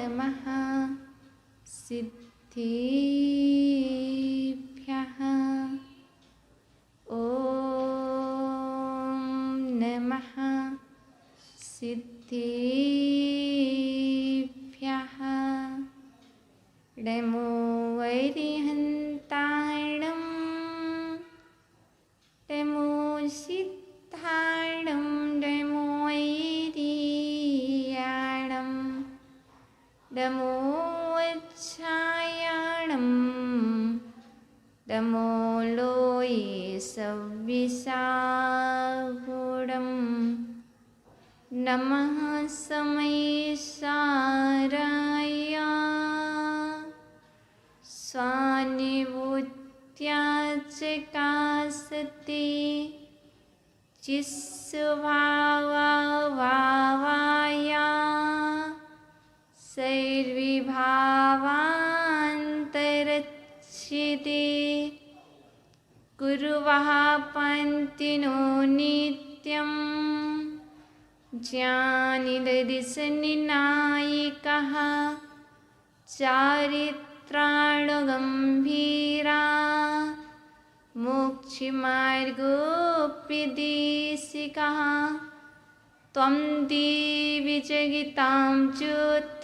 नमः सिद्धिभ्यः। ॐ नमः सिद्धिभ्यः। नमो वैरिहन्ताणं नमो सिद्धाणं नमो वैरियाणं नमो वत्सायाणं नमो लोये सव्विसागुणं नमः समयसाराय स्वानुभूत्या चकासते चिस्सुभावाय सैर्विभावान्तरच्छिते कुर्वः पन्तिनो नित्यं ज्ञानिदर्शननायकः चारित्राणगम्भीरा मोक्षमार्गोपदेशिकः त्वं देवि जगतां ज्योतिस्त्वं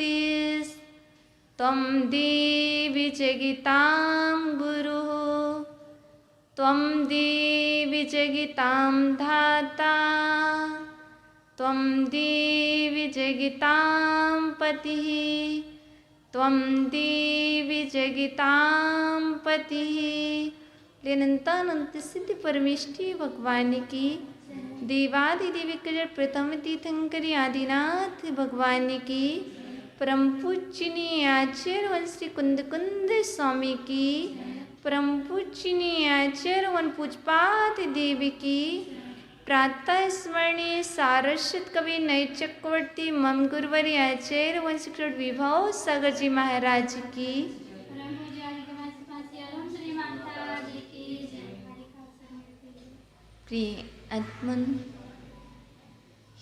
देवि जगतां गुरुः त्वं देवि जगतां धाता त्वं देवि जगतां पतिः त्वं देवि जगतां पतिः। अनंतानंत सिद्धि परमेष्टि भगवान की देवादिदेवी कजर प्रथम तीर्थंकरी आदिनाथ भगवान की परम पूजनीय आचार्य वन श्री कुंद कुंद स्वामी की परम पूजनीय आचार्य वन पूजपात देवी की प्रातः स्मरणीय सारस्वत कवि नय चक्रवर्ती मम गुरुवरी आचार्य वन श्री विभव सागर जी महाराज की प्रिय आत्मन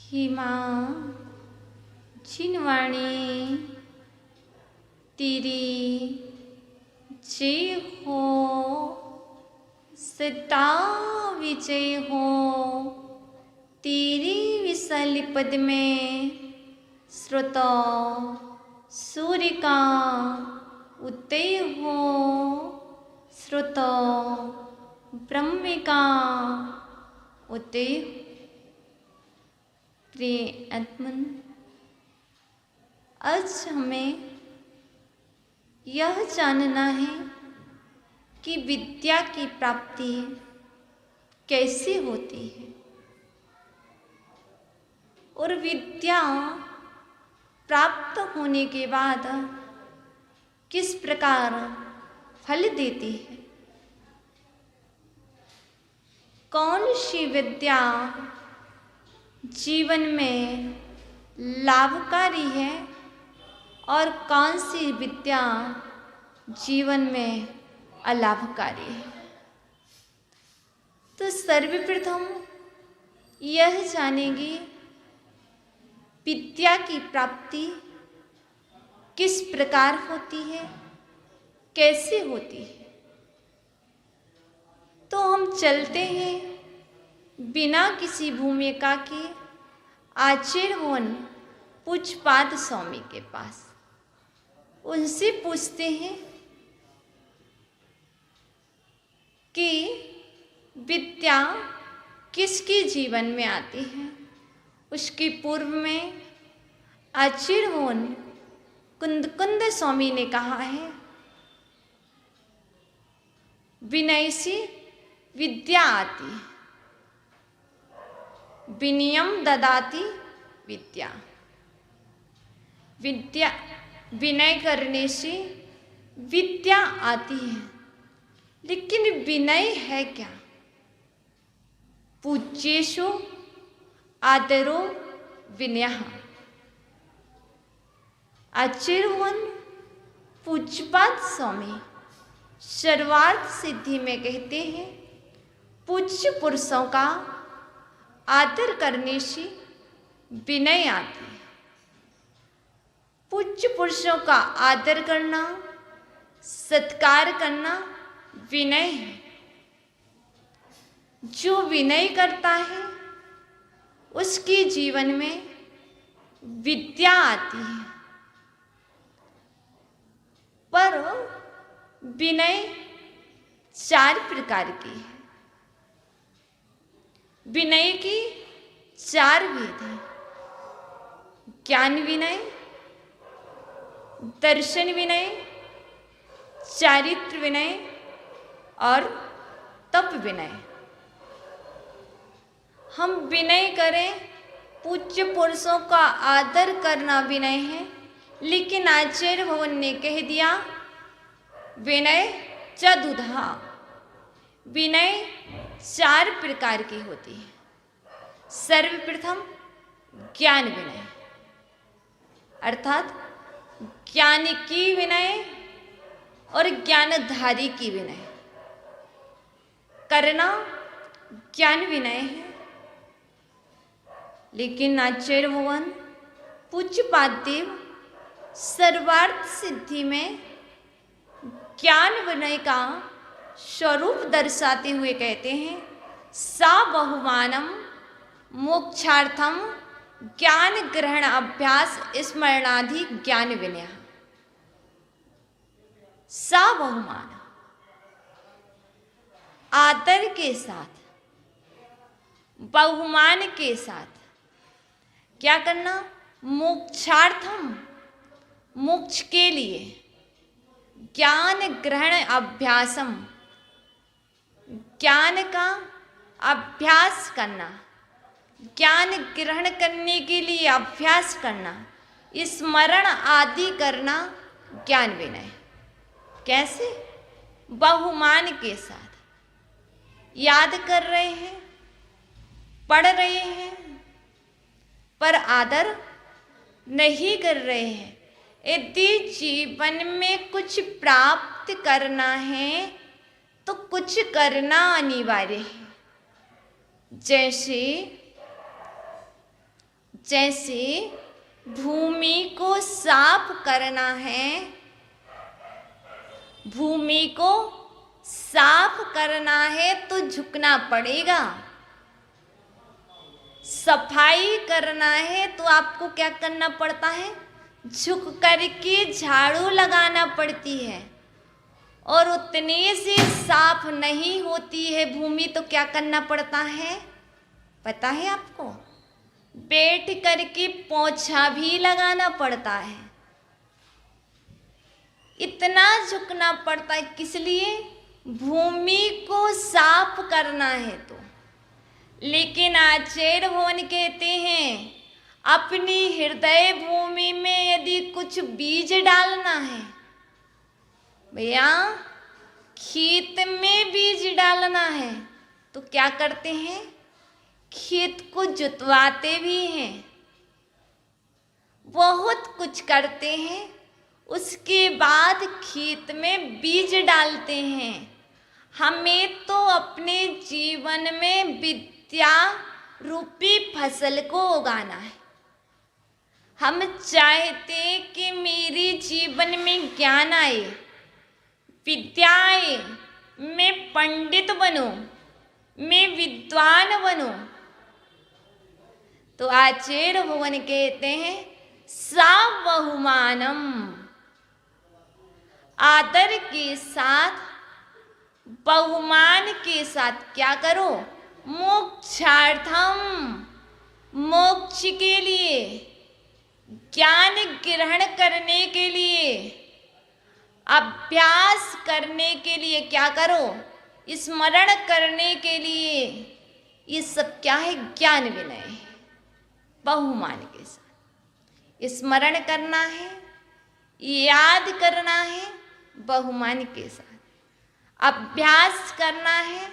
हिमा जिनवाणी तेरी जय हो सदा विजय हो तेरी विशाल पद में स्रोता सूर्य का उदय हो स्रोता ब्रह्म का उदय। प्रिय आत्मन आज हमें यह जानना है कि विद्या की प्राप्ति कैसे होती है और विद्या प्राप्त होने के बाद किस प्रकार फल देती है। कौन सी विद्या जीवन में लाभकारी है और कौन सी विद्या जीवन में अलाभकारी है। तो सर्वप्रथम यह जानेंगे विद्या की प्राप्ति किस प्रकार होती है, कैसे होती है। तो हम चलते हैं बिना किसी भूमिका के आचार्यवन पूज्यपाद स्वामी के पास। उनसे पूछते हैं कि विद्या किसके जीवन में आती है। उसके पूर्व में आचार्यवन कुंद कुंद स्वामी ने कहा है विनय से विद्या आती है, विनयम ददाति विद्या। विद्या विनय करने से विद्या आती है, लेकिन विनय है क्या। पूज्येषु आदरो विनयः। आचार्यवन पूज्यपाद स्वामी सर्वार्थ सिद्धि में कहते हैं पूज्य पुरुषों का आदर करने से विनय आती है। पूज्य पुरुषों का आदर करना, सत्कार करना विनय है। जो विनय करता है उसके जीवन में विद्या आती है। पर विनय 4 प्रकार की है। विनय की 4 भेद हैं। ज्ञान विनय, दर्शन विनय, चारित्र विनय और तप विनय। हम विनय करें, पूज्य पुरुषों का आदर करना विनय है। लेकिन आचार्य भगवान ने कह दिया विनय चतुधा। विनय 4 प्रकार की होती है। सर्वप्रथम ज्ञान विनय, अर्थात ज्ञान की विनय और ज्ञानधारी की विनय करना ज्ञान विनय है। लेकिन आचार्य भगवान पूज्यपाद देव सर्वार्थ सिद्धि में ज्ञान विनय का स्वरूप दर्शाते हुए कहते हैं सा बहुमानम मोक्षार्थम ज्ञान ग्रहण अभ्यास स्मरणाधि ज्ञान विनय। सा बहुमान, आदर के साथ, बहुमान के साथ क्या करना? मोक्षार्थम, मोक्ष के लिए, ज्ञान ग्रहण अभ्यासम, ज्ञान का अभ्यास करना, ज्ञान ग्रहण करने के लिए अभ्यास करना, स्मरण आदि करना ज्ञान विनय। कैसे? बहुमान के साथ याद कर रहे हैं, पढ़ रहे हैं, पर आदर नहीं कर रहे हैं। यदि जीवन में कुछ प्राप्त करना है तो कुछ करना अनिवार्य है। जैसे भूमि को साफ करना है, भूमि को साफ करना है तो झुकना पड़ेगा। सफाई करना है तो आपको क्या करना पड़ता है? झुक करके झाड़ू लगाना पड़ती है। और उतने से साफ नहीं होती है भूमि तो क्या करना पड़ता है? पता है आपको? बैठ करके पोंछा भी लगाना पड़ता है। इतना झुकना पड़ता है किस लिए? भूमि को साफ करना है तो। लेकिन आचार्य भगवान कहते हैं अपनी हृदय भूमि में यदि कुछ बीज डालना है, भैया खेत में बीज डालना है तो क्या करते हैं? खेत को जुतवाते भी हैं, बहुत कुछ करते हैं, उसके बाद खेत में बीज डालते हैं। हमें तो अपने जीवन में विद्या रूपी फसल को उगाना है। हम चाहते हैं कि मेरे जीवन में ज्ञान आए, विद्या आए, मैं पंडित बनूं, मैं विद्वान बनूं। तो आचार्य भगवान कहते हैं सा बहुमानम, आदर के साथ, बहुमान के साथ क्या करो? मोक्षार्थम, मोक्ष के लिए, ज्ञान ग्रहण करने के लिए, अभ्यास करने के लिए क्या करो? स्मरण करने के लिए। ये सब क्या है? ज्ञान विनय है। बहुमान के साथ स्मरण करना है, याद करना है, बहुमान के साथ अभ्यास करना है।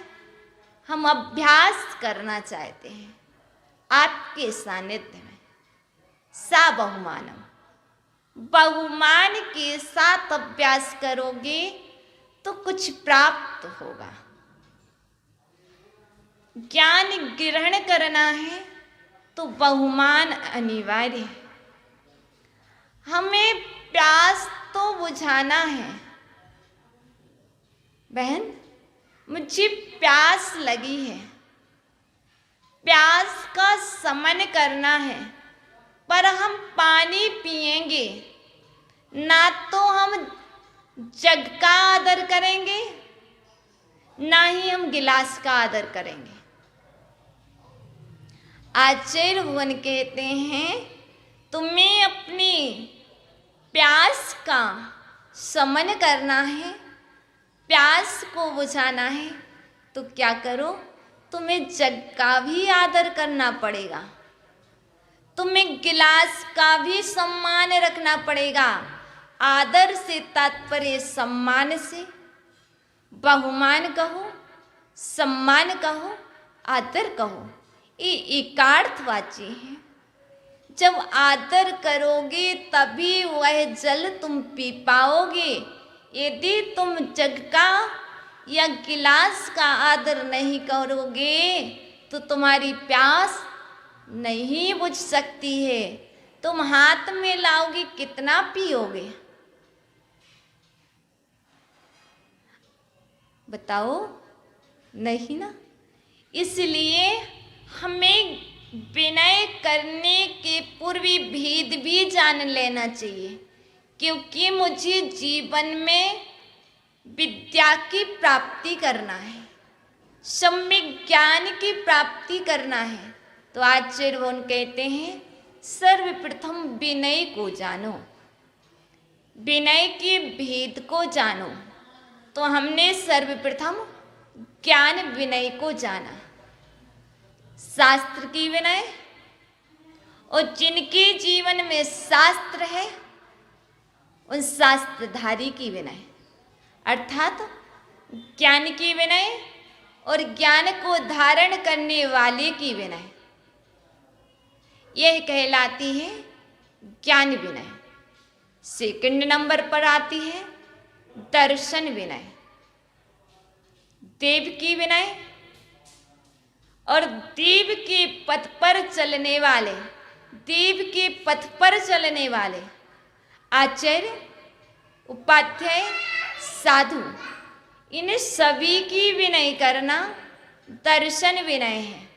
हम अभ्यास करना चाहते हैं आपके सानिध्य में। सा बहुमानम, बहुमान के साथ अभ्यास करोगे तो कुछ प्राप्त होगा। ज्ञान ग्रहण करना है तो बहुमान अनिवार्य है। हमें प्यास तो बुझाना है। बहन, मुझे प्यास लगी है, प्यास का शमन करना है, पर हम पानी पिएंगे ना तो हम जग का आदर करेंगे, ना ही हम गिलास का आदर करेंगे। आचार्य भगवान कहते हैं, तुम्हें अपनी प्यास का शमन करना है, प्यास को बुझाना है, तो क्या करो, तुम्हें जग का भी आदर करना पड़ेगा, तुम्हें गिलास का भी सम्मान रखना पड़ेगा। आदर से तात्पर्य सम्मान से, बहुमान कहो, सम्मान कहो, आदर कहो, ये एकार्थवाची है। जब आदर करोगे तभी वह जल तुम पी पाओगे। यदि तुम जग का या गिलास का आदर नहीं करोगे तो तुम्हारी प्यास नहीं बुझ सकती है। तुम हाथ में लाओगे, कितना पियोगे? बताओ, नहीं ना। इसलिए हमें विनय करने के पूर्व भेद भी जान लेना चाहिए, क्योंकि मुझे जीवन में विद्या की प्राप्ति करना है, सम्यक ज्ञान की प्राप्ति करना है। तो आचार्य भगवान कहते हैं, सर्वप्रथम विनय को जानो, विनय के भेद को जानो। तो हमने सर्वप्रथम ज्ञान विनय को जाना, शास्त्र की विनय, और जिनके जीवन में शास्त्र है उन शास्त्रधारी की विनय, अर्थात ज्ञान की विनय और ज्ञान को धारण करने वाले की विनय, यह कहलाती है ज्ञान विनय। सेकंड नंबर पर आती है दर्शन विनय, देव की विनय, और देव के पथ पर चलने वाले, देव के पथ पर चलने वाले आचार्य, उपाध्याय, साधु, इन सभी की विनय करना दर्शन विनय है।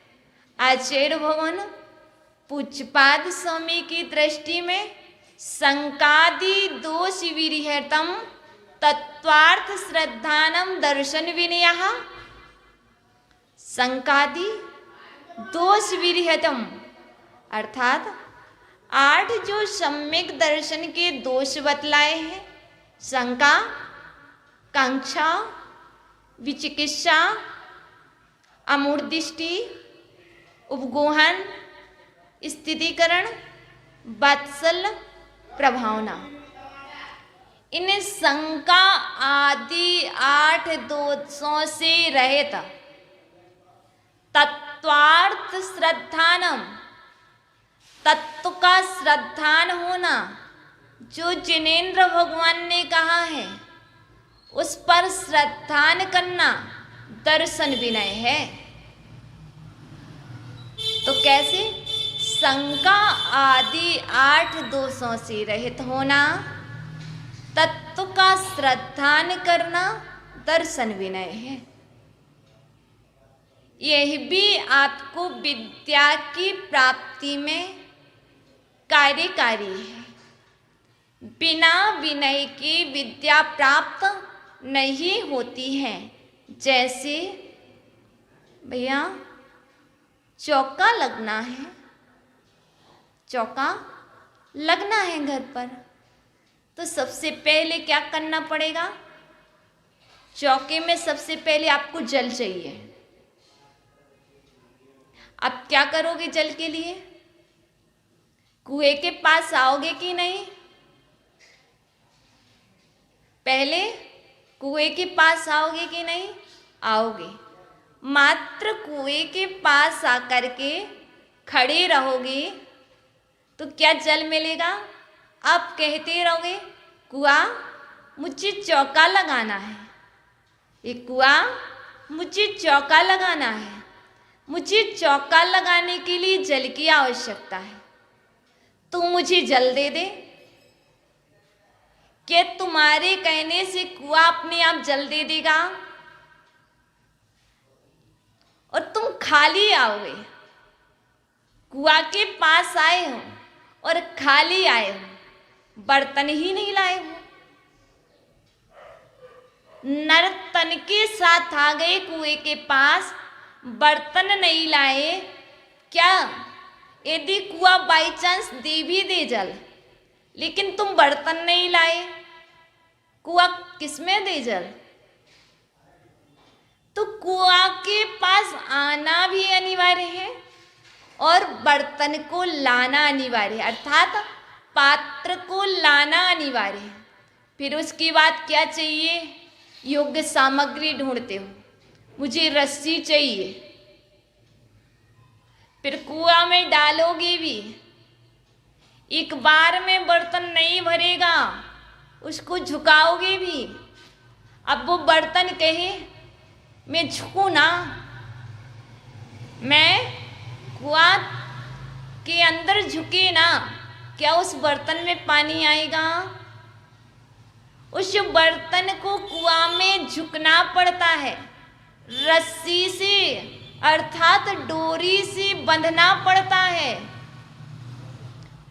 आचार्य भगवान पूज्यपाद स्वामी की दृष्टि में संकादि दोष विरहितम तत्वार्थ श्रद्धानम दर्शन विनयः, संकादि दोष विरहितम अर्थात 8 जो सम्यक दर्शन के दोष बतलाए हैं, शंका, कांक्षा, विचिकित्सा, अमूढ़दृष्टि, उपगोहन, स्थितीकरण, वात्सल्य, प्रभावना, इन शंका आदि 8 दोषों से रहित तत्वार्थ श्रद्धानम, तत्व का श्रद्धान होना, जो जिनेन्द्र भगवान ने कहा है उस पर श्रद्धान करना दर्शन विनय है। तो कैसे? शंका आदि 8 दोषों से रहित होना, तत्व का श्रद्धान करना दर्शन विनय है। यह भी आपको विद्या की प्राप्ति में कार्यकारी है। बिना विनय की विद्या प्राप्त नहीं होती है। जैसे भैया चौका लगना है, चौका लगना है घर पर, तो सबसे पहले क्या करना पड़ेगा? चौके में सबसे पहले आपको जल चाहिए। आप क्या करोगे जल के लिए? कुएं के पास आओगे कि नहीं? पहले कुएं के पास आओगे कि नहीं? आओगे। मात्र कुएं के पास आकर के खड़े रहोगे तो क्या जल मिलेगा? आप कहते रहोगे कुआ मुझे चौका लगाना है, ये कुआ मुझे चौका लगाना है, मुझे चौका लगाने के लिए जल की आवश्यकता है, तू मुझे जल दे दे। क्या तुम्हारे कहने से कुआं अपने आप जल दे देगा? और तुम खाली आओगे, कुआं के पास आए हो और खाली आए हो, बर्तन ही नहीं लाए हो। नर्तन के साथ आ गए कुएं के पास, बर्तन नहीं लाए। क्या यदि कुआं बाई चांस दे भी दे जल, लेकिन तुम बर्तन नहीं लाए, कुआं किसमें दे जल? तो कुआं के पास आना भी अनिवार्य है और बर्तन को लाना अनिवार्य है, अर्थात पात्र को लाना अनिवार्य है। फिर उसके बाद क्या चाहिए? योग्य सामग्री ढूंढते हो, मुझे रस्सी चाहिए। फिर कुआं में डालोगे भी, एक बार में बर्तन नहीं भरेगा, उसको झुकाओगे भी। अब वो बर्तन कहे मैं झुकूं ना, मैं कुआं के अंदर झुके ना, क्या उस बर्तन में पानी आएगा? उस बर्तन को कुआं में झुकना पड़ता है, रस्सी से अर्थात डोरी से बंधना पड़ता है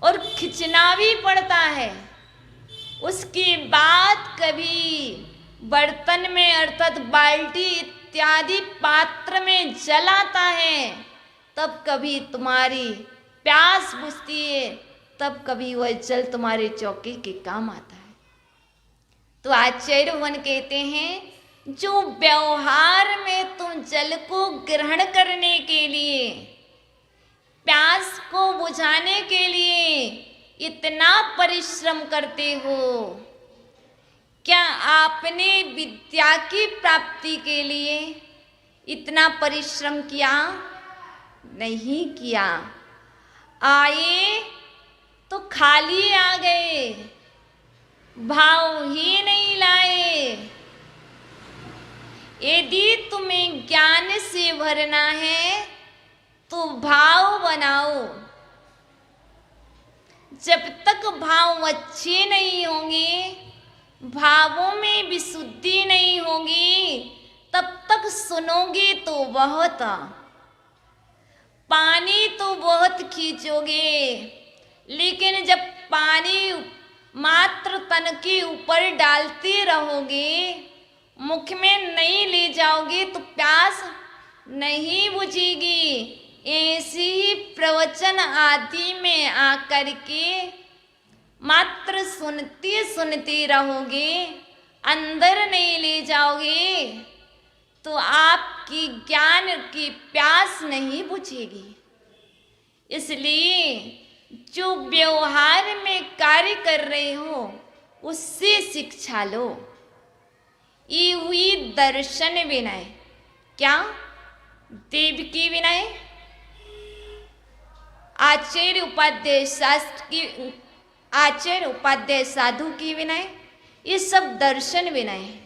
और खींचना भी पड़ता है। उसके बाद कभी बर्तन में अर्थात बाल्टी इत्यादि पात्र में जल आता है, तब कभी तुम्हारी प्यास बुझती है, तब कभी वह जल तुम्हारे चौके के काम आता है। तो आचार्य भगवान कहते हैं, जो व्यवहार में तुम जल को ग्रहण करने के लिए, प्यास को बुझाने के लिए इतना परिश्रम करते हो, क्या आपने विद्या की प्राप्ति के लिए इतना परिश्रम किया? नहीं किया। आए तो खाली आ गए, भाव ही नहीं लाए। यदि तुम्हें ज्ञान से भरना है तो भाव बनाओ। जब तक भाव अच्छे नहीं होंगे, भावों में विशुद्धि नहीं होगी, तब तक सुनोगे तो बहुत, पानी तो बहुत खींचोगे, लेकिन जब पानी मात्र तन के ऊपर डालते रहोगे, मुख में नहीं ले जाओगे तो प्यास नहीं बुझेगी। ऐसे ही प्रवचन आदि में आकर के मात्र सुनते सुनते रहोगे, अंदर नहीं ले जाओगे तो आपकी ज्ञान की प्यास नहीं बुझेगी। इसलिए जो व्यवहार में कार्य कर रहे हो उससे शिक्षा लो। ये हुई दर्शन विनय। क्या? देव की विनय, आचार्य उपाध्याय शास्त्र की, आचार्य उपाध्याय साधु की विनय, ये सब दर्शन विनय है।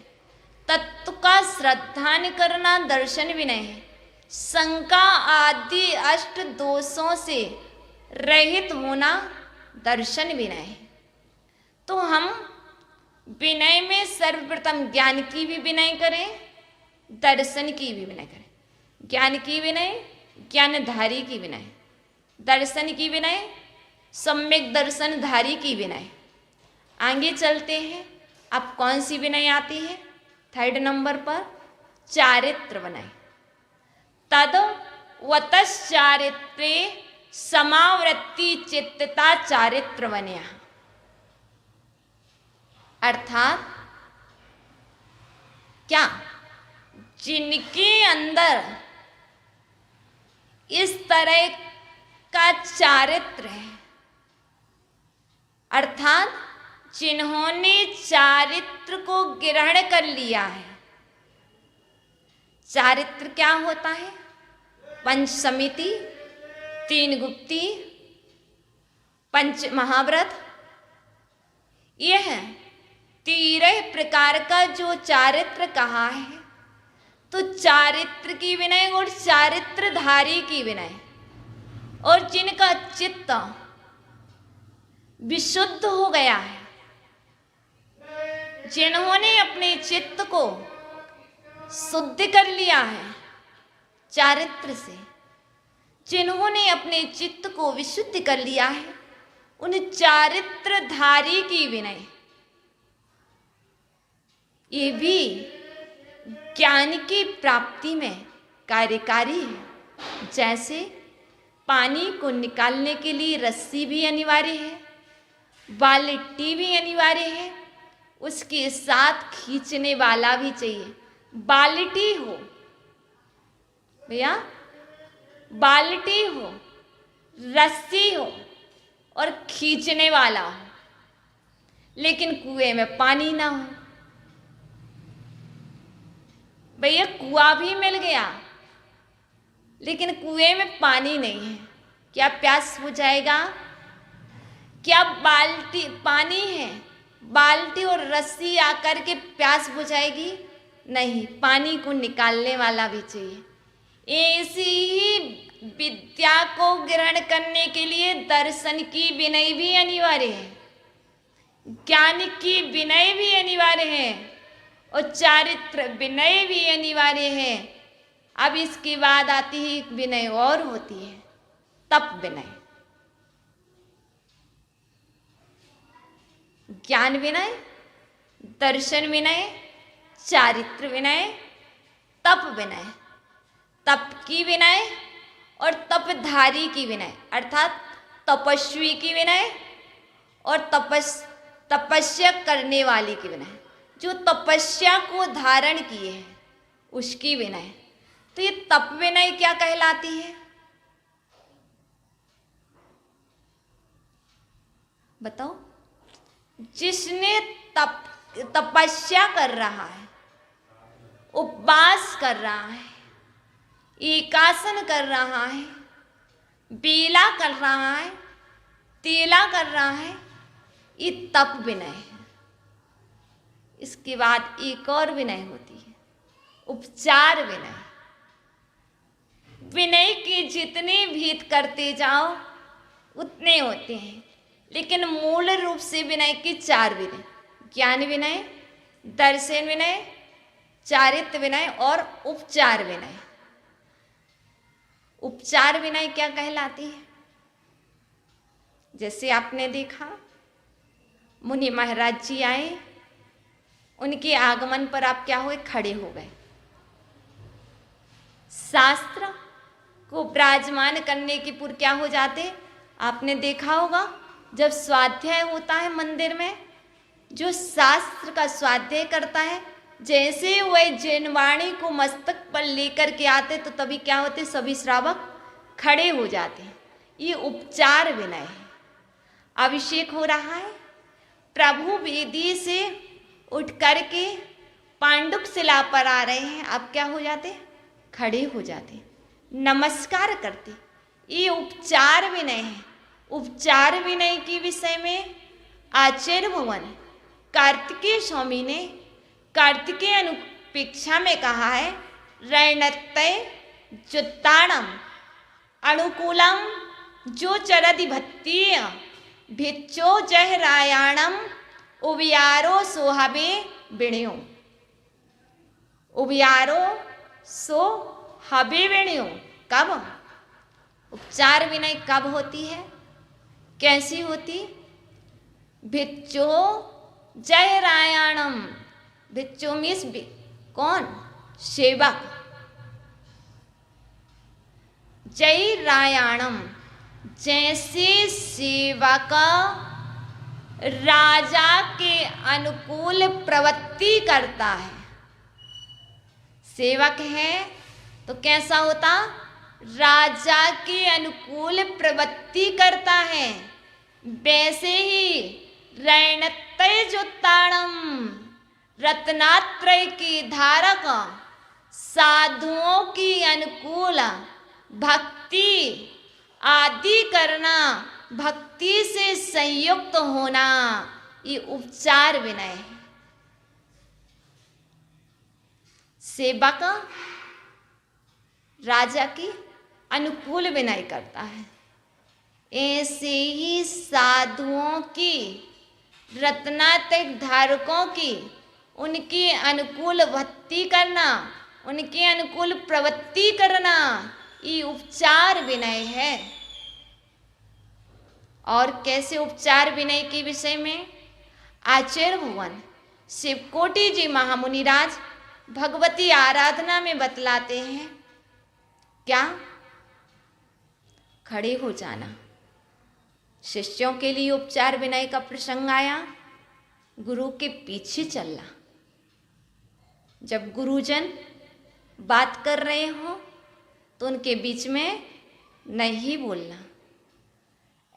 तत्व का श्रद्धान करना दर्शन विनय है। शंका आदि अष्ट दोषों से रहित होना दर्शन विनय है। तो हम विनय में सर्वप्रथम ज्ञान की भी विनय करें, दर्शन की भी विनय करें। ज्ञान की विनय, ज्ञानधारी की विनय, दर्शन की विनय, सम्यक दर्शनधारी की विनय। आगे चलते हैं। अब कौन सी विनय आती है? थर्ड नंबर पर चारित्र विनय। तद वतश्चारित्रे समावृत्ति चित्तता चारित्र वन्या। अर्थात क्या? जिनके अंदर इस तरह का चारित्र है, अर्थात जिन्होंने चारित्र को ग्रहण कर लिया है। चारित्र क्या होता है? पंच समिति, तीन गुप्ती, पंच महाव्रत, यह 13 प्रकार का जो चारित्र कहा है, तो चारित्र की विनय और चारित्रधारी की विनय, और जिनका चित्त विशुद्ध हो गया है, जिन्होंने अपने चित्त को शुद्ध कर लिया है चारित्र से, जिन्होंने अपने चित्त को विशुद्ध कर लिया है, उन चारित्रधारी की विनय ये भी ज्ञान की प्राप्ति में कार्यकारी है। जैसे पानी को निकालने के लिए रस्सी भी अनिवार्य है, बाल्टी भी अनिवार्य है, उसके साथ खींचने वाला भी चाहिए। बाल्टी हो भैया, बाल्टी हो, रस्सी हो और खींचने वाला हो, लेकिन कुएं में पानी ना हो। भैया कुआं भी मिल गया लेकिन कुएं में पानी नहीं है, क्या प्यास बुझाएगा? क्या बाल्टी पानी है, बाल्टी और रस्सी आकर के प्यास बुझाएगी? नहीं, पानी को निकालने वाला भी चाहिए। ऐसी ही विद्या को ग्रहण करने के लिए दर्शन की विनय भी अनिवार्य है, ज्ञान की विनय भी अनिवार्य है और चारित्र विनय भी अनिवार्य है। अब इसके बाद आती है एक विनय और होती है, तप विनय। ज्ञान विनय, दर्शन विनय, चारित्र विनय, तप विनय। तप की विनय और तपधारी की विनय, अर्थात तपस्वी की विनय और तपस्या करने वाली की विनय, जो तपस्या को धारण किए हैं उसकी विनय। तो ये तप विनय क्या कहलाती है बताओ? जिसने तपस्या कर रहा है, उपवास कर रहा है, एकासन कर रहा है, बेला कर रहा है, तेला कर रहा है, ये तप विनय है। इसके बाद एक और विनय होती है, उपचार विनय। विनय के जितने भेद करते जाओ उतने होते हैं, लेकिन मूल रूप से विनय के चार विनय, ज्ञान विनय, दर्शन विनय, चारित्र विनय और उपचार विनय। उपचार विनय क्या कहलाती है? जैसे आपने देखा मुनि महाराज जी आए, उनके आगमन पर आप क्या हुए? खड़े हो गए। शास्त्र को विराजमान करने की पूर्व क्या हो जाते? आपने देखा होगा जब स्वाध्याय होता है मंदिर में, जो शास्त्र का स्वाध्याय करता है, जैसे वह जैनवाणी को मस्तक पर लेकर के आते तो तभी क्या होते? सभी श्रावक खड़े हो जाते हैं। ये उपचार विनय है। अभिषेक हो रहा है, प्रभु वेदी से उठ करके पांडुक शिला पर आ रहे हैं, आप क्या हो जाते? खड़े हो जाते, नमस्कार करते। ये उपचार विनय है। उपचार विनय के विषय में आचार्य भवन कार्तिकेय स्वामी ने कार्तिकेय अनुपेक्षा में कहा है, रणत्तय जुत्ताणम अनुकूलम जो चरदि भत्तीय भिक्षो जहरायाणम उबियारो सोहबे विण्यो। उबियारो सो हबे विण्यो। कब? उपचार विनय कब होती है, कैसी होती? भिक्षो जयरायाणम। भिक्षु मीन्स कौन? सेवक। जय रायाणम, जैसे सेवक राजा के अनुकूल प्रवृत्ति करता है। सेवक है तो कैसा होता? राजा के अनुकूल प्रवृत्ति करता है। वैसे ही रणत्तय जुत्ताणम, रत्नात्रय के धारक साधुओं की अनुकूल भक्ति आदि करना, भक्ति से संयुक्त होना, ये उपचार विनय है। सेवक राजा की अनुकूल विनय करता है, ऐसे ही साधुओं की रत्नातिक धारकों की उनकी अनुकूल भक्ति करना, उनके अनुकूल प्रवृत्ति करना, ये उपचार विनय है। और कैसे उपचार विनय के विषय में आचार्य भुवन शिवकोटि जी महामुनिराज भगवती आराधना में बतलाते हैं क्या? खड़े हो जाना। शिष्यों के लिए उपचार विनय का प्रसंग आया, गुरु के पीछे चलना। जब गुरुजन बात कर रहे हो तो उनके बीच में नहीं बोलना।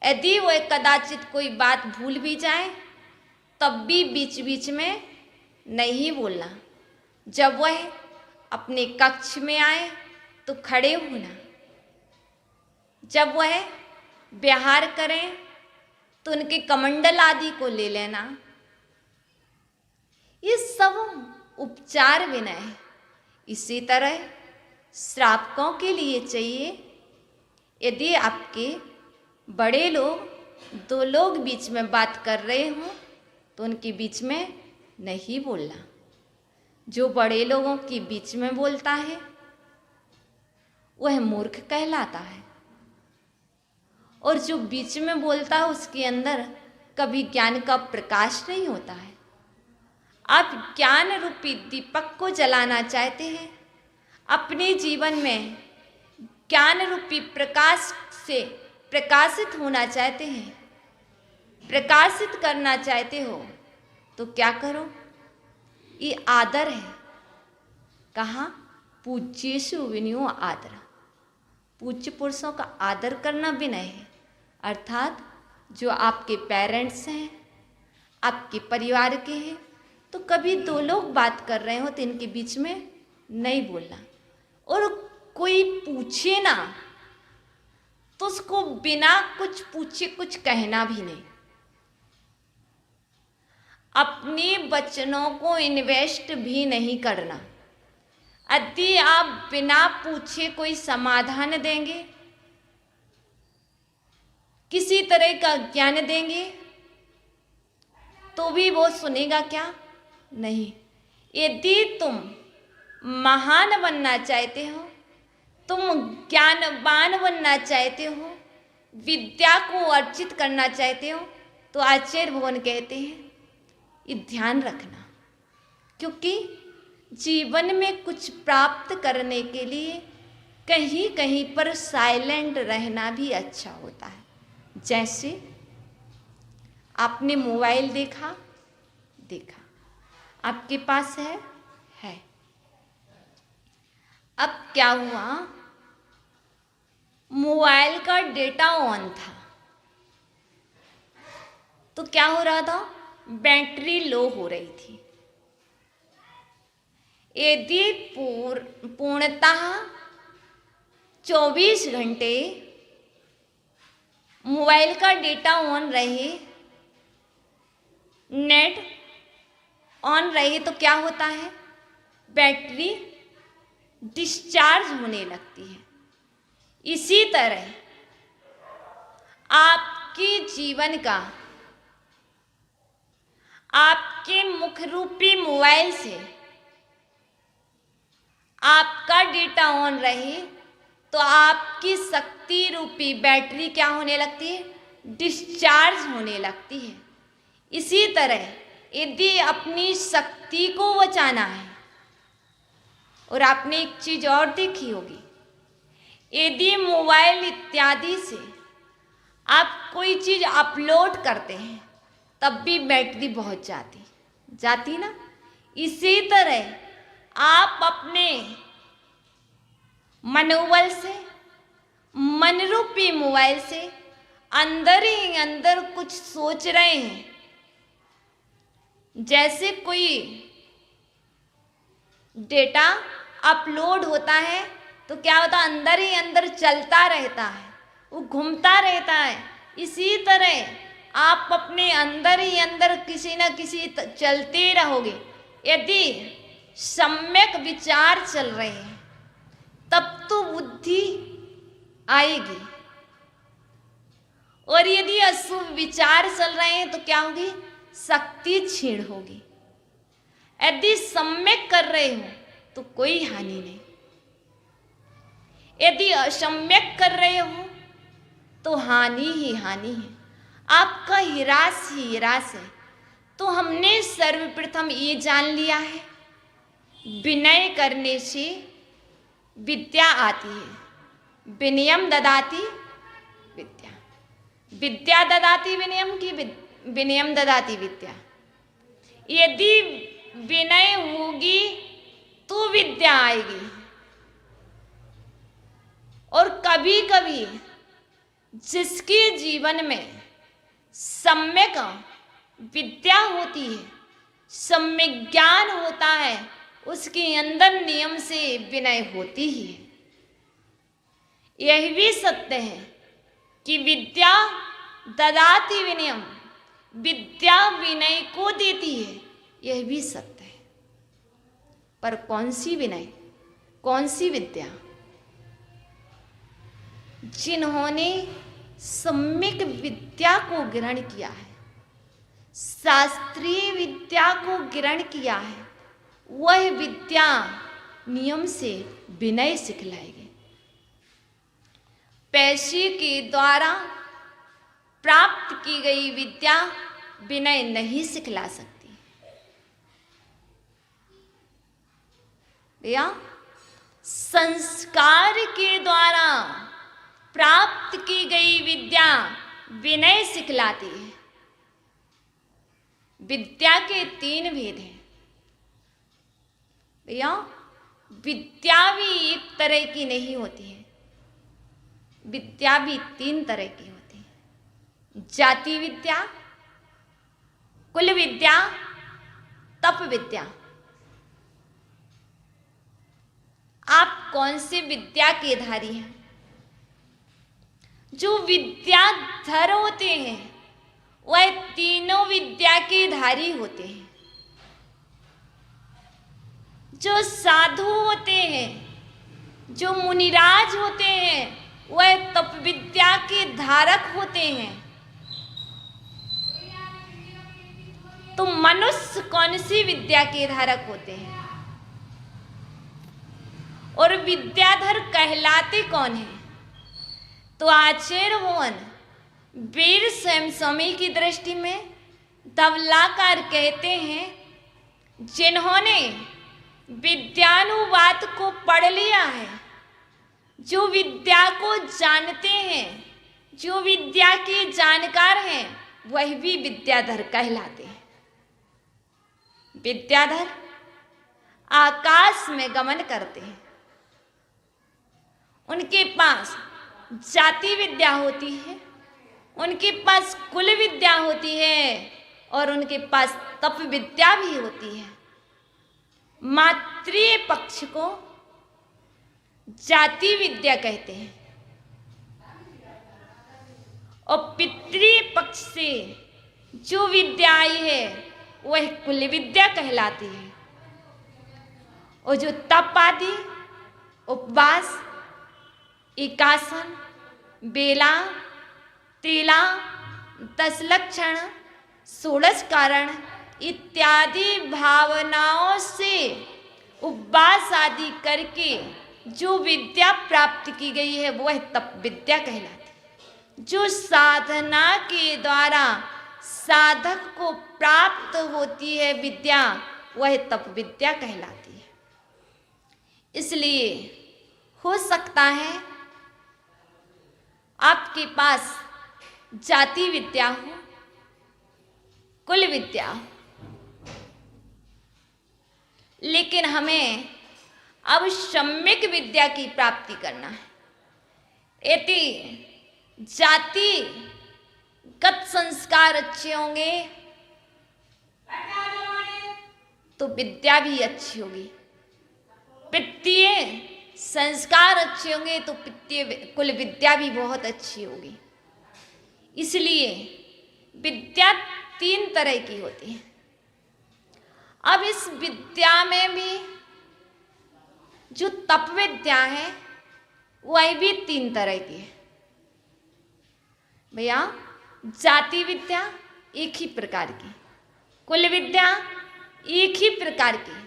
यदि वह कदाचित कोई बात भूल भी जाए तब भी बीच बीच में नहीं बोलना। जब वह अपने कक्ष में आए तो खड़े होना। जब वह व्यवहार करें तो उनके कमंडल आदि को ले लेना। ये सब उपचार विनय है। इसी तरह श्रावकों के लिए चाहिए, यदि आपके बड़े लोग, दो लोग बीच में बात कर रहे हों तो उनके बीच में नहीं बोलना। जो बड़े लोगों के बीच में बोलता है वह मूर्ख कहलाता है, और जो बीच में बोलता है उसके अंदर कभी ज्ञान का प्रकाश नहीं होता है। आप ज्ञान रूपी दीपक को जलाना चाहते हैं, अपने जीवन में ज्ञान रूपी प्रकाश से प्रकाशित होना चाहते हैं, प्रकाशित करना चाहते हो तो क्या करो? ये आदर है। कहाँ? पूज्येषु विनयो आदर। पूज्य पुरुषों का आदर करना विनय है। अर्थात जो आपके पेरेंट्स हैं, आपके परिवार के हैं, तो कभी दो लोग बात कर रहे हो तो इनके बीच में नहीं बोलना। और कोई पूछे ना तो उसको बिना कुछ पूछे कुछ कहना भी नहीं। अपने वचनों को इन्वेस्ट भी नहीं करना। यदि आप बिना पूछे कोई समाधान देंगे, किसी तरह का ज्ञान देंगे, तो भी वो सुनेगा क्या? नहीं। यदि तुम महान बनना चाहते हो, तुम ज्ञानवान बनना चाहते हो, विद्या को अर्जित करना चाहते हो, तो आचार्य भगवान कहते हैं ये ध्यान रखना। क्योंकि जीवन में कुछ प्राप्त करने के लिए कहीं कहीं पर साइलेंट रहना भी अच्छा होता है। जैसे आपने मोबाइल देखा, आपके पास है। अब क्या हुआ? मोबाइल का डेटा ऑन था तो क्या हो रहा था? बैटरी लो हो रही थी। यदि पूर्णतः 24 घंटे मोबाइल का डेटा ऑन रहे, नेट ऑन रहे, तो क्या होता है? बैटरी डिस्चार्ज होने लगती है। इसी तरह आपके जीवन का, आपके मुख रूपी मोबाइल से आपका डेटा ऑन रहे तो आपकी शक्ति रूपी बैटरी क्या होने लगती है? डिस्चार्ज होने लगती है। इसी तरह यदि अपनी शक्ति को बचाना है, और आपने एक चीज और देखी होगी, यदि मोबाइल इत्यादि से आप कोई चीज अपलोड करते हैं तब भी बैटरी बहुत जाती ना। इसी तरह आप अपने मनोबल से, मन रूपी मोबाइल से अंदर ही अंदर कुछ सोच रहे हैं। जैसे कोई डेटा अपलोड होता है तो क्या होता है? अंदर ही अंदर चलता रहता है, वो घूमता रहता है। इसी तरह आप अपने अंदर ही अंदर किसी न किसी चलते रहोगे। यदि सम्यक विचार चल रहे हैं तब तो बुद्धि आएगी, और यदि अशुभ विचार चल रहे हैं तो क्या होगी? शक्ति क्षीण होगी। यदि सम्यक कर रहे हो तो कोई हानि नहीं, यदि असम्यक कर रहे हो तो हानि ही हानि है, आपका हिरास ही हिरास है। तो हमने सर्वप्रथम ये जान लिया है, विनय करने से विद्या आती है। विनयम ददाति विद्या, विद्या ददाति विनयम की विनयम ददाति विद्या। यदि विनय होगी तो विद्या आएगी। और कभी कभी जिसके जीवन में सम्यक विद्या होती है, सम्यक ज्ञान होता है, उसके अंदर नियम से विनय होती ही है। यह भी सत्य है कि विद्या ददाति विनयम, विद्या विनय को देती है, यह भी सत्य है। पर कौन सी विनय, कौन सी विद्या? जिन्होंने सम्यक विद्या को ग्रहण किया है, शास्त्रीय विद्या को ग्रहण किया है, वह विद्या नियम से विनय सिखलाएगी। पैसे के द्वारा प्राप्त की गई विद्या विनय नहीं सिखला सकती। भैया, संस्कार के द्वारा प्राप्त की गई विद्या विनय सिखलाती है। विद्या के 3 भेद हैं भैया। विद्या भी एक तरह की नहीं होती है, विद्या भी 3 तरह की होती है। जाति विद्या, कुल विद्या, तप विद्या। आप कौन से विद्या के धारी हैं? जो विद्याधर होते हैं वह तीनों विद्या के धारी होते हैं। जो साधु होते हैं, जो मुनिराज होते हैं, वह तप विद्या के धारक होते हैं। तो मनुष्य कौन सी विद्या के धारक होते हैं? और विद्याधर कहलाते कौन है? तो आचार्य भवन वीर स्वयं स्वामी की दृष्टि में धवलाकार कहते हैं, जिन्होंने विद्यानुवाद को पढ़ लिया है, जो विद्या को जानते हैं, जो विद्या के जानकार हैं, वह भी विद्याधर कहलाते हैं। विद्याधर आकाश में गमन करते हैं। उनके पास जाति विद्या होती है, उनके पास कुल विद्या होती है, और उनके पास तप विद्या भी होती है। मातृ पक्ष को जाति विद्या कहते हैं और पितृ पक्ष से जो विद्या आई है वह कुल विद्या कहलाती है। और जो तप आदि, उपवास, एकासन, बेला, तेला, 10 लक्षण, 16 कारण इत्यादि भावनाओं से उपवास आदि करके जो विद्या प्राप्त की गई है वह तप विद्या कहलाती है। जो साधना के द्वारा साधक को प्राप्त होती है विद्या, वह तप विद्या कहलाती है। इसलिए हो सकता है आपके पास जाति विद्या हो, कुल विद्या हो, लेकिन हमें अब सम्यक विद्या की प्राप्ति करना है। यदि जातिगत संस्कार अच्छे होंगे तो विद्या भी अच्छी होगी, वित्तीय संस्कार अच्छे होंगे तो वित्तीय कुल विद्या भी बहुत अच्छी होगी। इसलिए विद्या 3 तरह की होती है। अब इस विद्या में भी जो तप विद्या है वह भी 3 तरह की है भैया। जाति विद्या एक ही प्रकार की, कुल विद्या एक ही प्रकार की,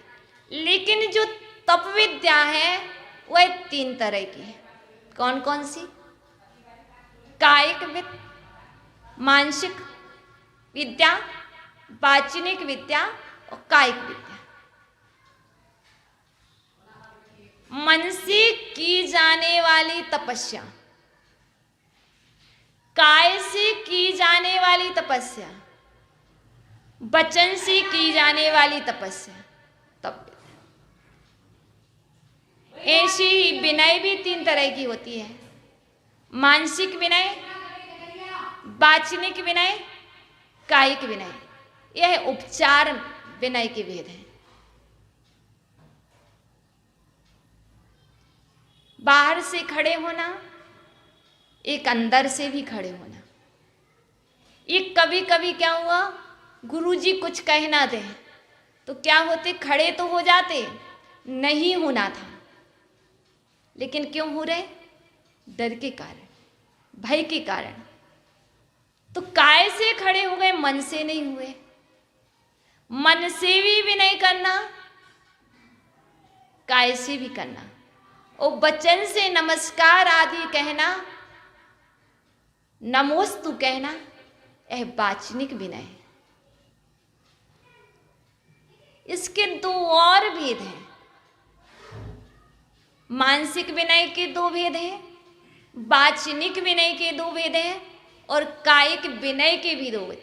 लेकिन जो तप विद्या है वह 3 तरह की है। कौन कौन सी? कायिक विद्या, मानसिक विद्या, वाचनिक विद्या और कायिक विद्या। मन से की जाने वाली तपस्या, काय से की जाने वाली तपस्या, वचन से की जाने वाली तपस्या, तप। ऐसी विनय भी 3 तरह की होती है। मानसिक विनय, वाचनिक विनय, कायिक विनय। यह उपचार विनय के भेद हैं। बाहर से खड़े होना, एक अंदर से भी खड़े होना। एक कभी कभी क्या हुआ, गुरुजी कुछ कह ना दें तो क्या होते, खड़े तो हो जाते, नहीं होना था, लेकिन क्यों हो रहे? डर के कारण, भय के कारण। तो काय से खड़े हो गए, मन से नहीं हुए। मन से भी विनय करना, काय से भी करना, और वचन से नमस्कार आदि कहना, नमोस्तु कहना, यह वाचनिक विनय है। इसके 2 और भेद हैं। मानसिक विनय के 2 भेद हैं, वाचनिक विनय के 2 भेद हैं, और कायिक विनय के भी 2 भेद।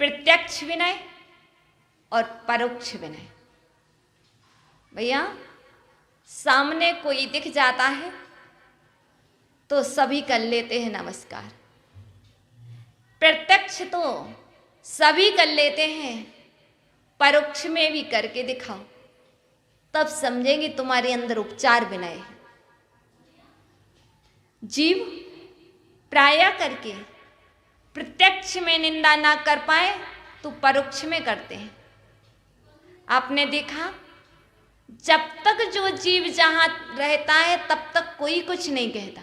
प्रत्यक्ष विनय और परोक्ष विनय। भैया, सामने कोई दिख जाता है तो सभी कर लेते हैं नमस्कार। प्रत्यक्ष तो सभी कर लेते हैं, परोक्ष में भी करके दिखाओ, तब समझेंगे तुम्हारे अंदर उपचार विनय है। जीव प्राय करके प्रत्यक्ष में निंदा ना कर पाए तो परोक्ष में करते हैं। आपने देखा, जब तक जो जीव जहां रहता है तब तक कोई कुछ नहीं कहता,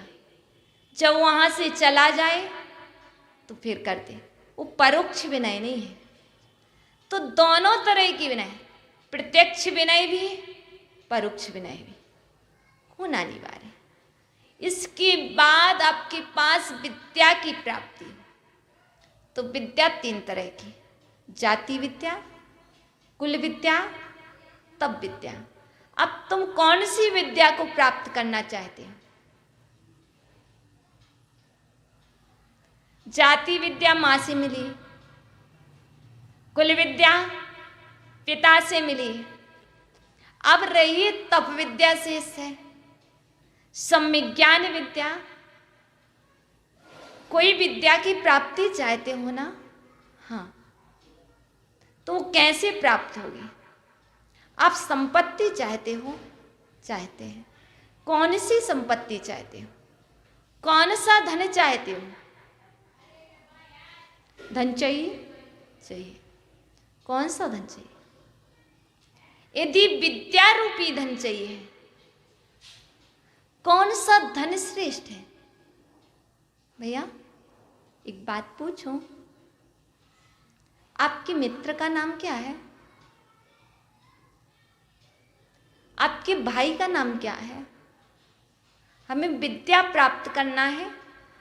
जब वहां से चला जाए तो फिर करते। वो परोक्ष विनय नहीं है। तो दोनों तरह की विनय, प्रत्यक्ष विनय भी, परोक्ष विनय भी होना अनिवार्य है। इसके बाद आपके पास विद्या की प्राप्ति हो। तो विद्या 3 तरह की, जाति विद्या, कुल विद्या, तप विद्या। अब तुम कौन सी विद्या को प्राप्त करना चाहते हो? जाति विद्या मां से मिली, कुल विद्या पिता से मिली, अब रही तप विद्या शेष है, सम्यज्ञान विद्या। कोई विद्या की प्राप्ति चाहते हो ना? हाँ, तो वो कैसे प्राप्त होगी? आप संपत्ति चाहते हो? चाहते हैं। कौन सी संपत्ति चाहते हो? कौन सा धन चाहते हो? धन चाहिए? चाहिए। कौन सा धन चाहिए? यदि विद्या रूपी धन चाहिए, कौन सा धन श्रेष्ठ है? भैया, एक बात पूछूं, आपके मित्र का नाम क्या है? आपके भाई का नाम क्या है? हमें विद्या प्राप्त करना है।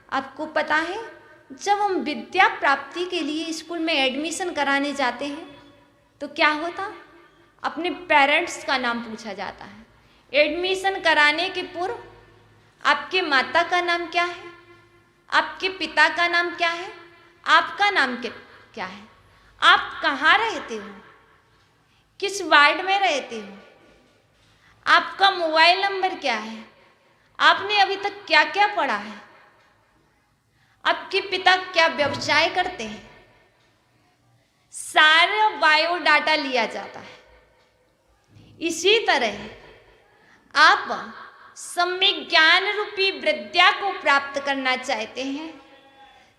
आपको पता है, जब हम विद्या प्राप्ति के लिए स्कूल में एडमिशन कराने जाते हैं तो क्या होता? अपने पेरेंट्स का नाम पूछा जाता है। एडमिशन कराने के पूर्व आपके माता का नाम क्या है? आपके पिता का नाम क्या है? आपका नाम क्या है? आप कहाँ रहते हो? किस वार्ड में रहते हो? आपका मोबाइल नंबर क्या है? आपने अभी तक क्या क्या पढ़ा है? आपके पिता क्या व्यवसाय करते हैं? सारा बायोडाटा लिया जाता है। इसी तरह आप सम्यक ज्ञान रूपी विद्या को प्राप्त करना चाहते हैं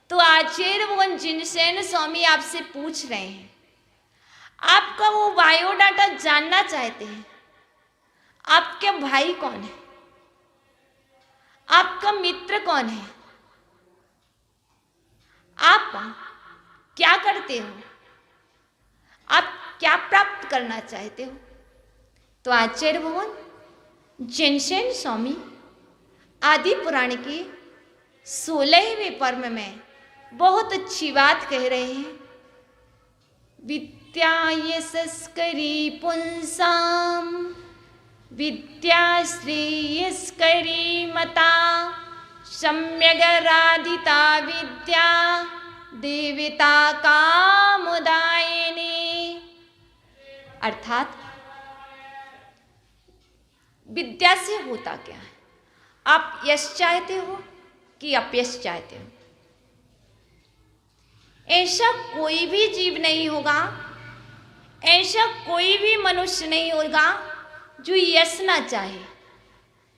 तो आचार्य भगवान जिनसेन स्वामी आपसे पूछ रहे हैं, आपका वो बायोडाटा जानना चाहते हैं। आपके भाई कौन है? आपका मित्र कौन है? आप क्या करते हो? आप क्या प्राप्त करना चाहते हो? तो आचार्य भगवान जिनसेन स्वामी आदि पुराण के 16वें पर्व में बहुत अच्छी बात कह रहे हैं। विद्या यशस्करी पुंसाम विद्या श्रेयस्करी मता सम्यगराधिता विद्या देवता कामुदायिनी। अर्थात विद्या से होता क्या है? आप यश चाहते हो कि अपयश चाहते हो? ऐसा कोई भी जीव नहीं होगा, ऐसा कोई भी मनुष्य नहीं होगा जो यश ना चाहे।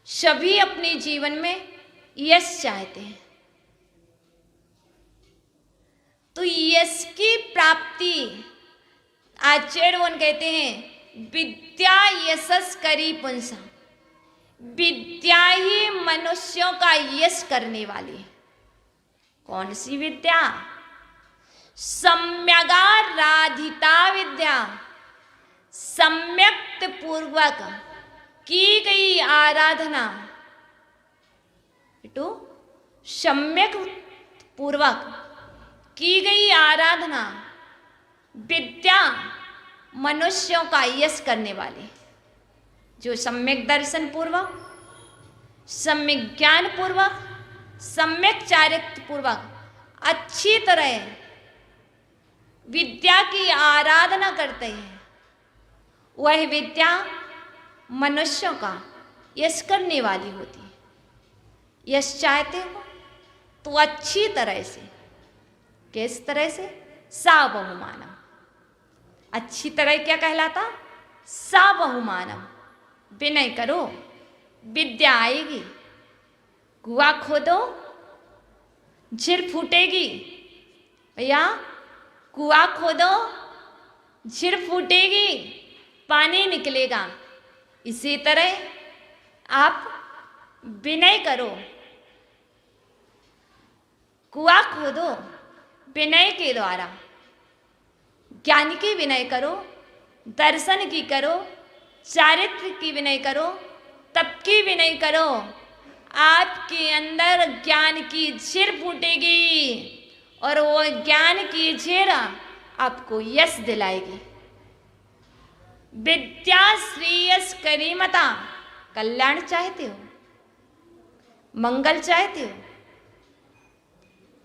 सभी अपने जीवन में यश चाहते हैं। तो यश की प्राप्ति आचार्यवन कहते हैं विद्या यशस्करी पुंसा। विद्या ही मनुष्यों का यश करने वाली है। कौन सी विद्या? सम्यगाराधिता विद्या, सम्यक्त पूर्वक की गई आराधना। तो सम्यक पूर्वक की गई आराधना विद्या मनुष्यों का यश करने वाली, जो सम्यक दर्शन पूर्वक, सम्यक ज्ञान पूर्वक, सम्यक चारित्र पूर्वक अच्छी तरह विद्या की आराधना करते हैं, वह विद्या मनुष्यों का यश करने वाली होती है। यश चाहते हो तो अच्छी तरह से, किस तरह से? सा बहुमानम। अच्छी तरह क्या कहलाता? सा बहुमानम। विनय करो, विद्या आएगी। कुआं खोदो, झिर फूटेगी। भैया कुआं खोदो, झिर फूटेगी, पानी निकलेगा। इसी तरह आप विनय करो, कुआं खोदो विनय के द्वारा। ज्ञान की विनय करो, दर्शन की करो, चारित्र की विनय करो, तप की विनय करो। आपके अंदर ज्ञान की झिर फूटेगी और वो ज्ञान की झिर आपको यश दिलाएगी। विद्या श्रेयस करीमता। कल्याण चाहते हो, मंगल चाहते हो,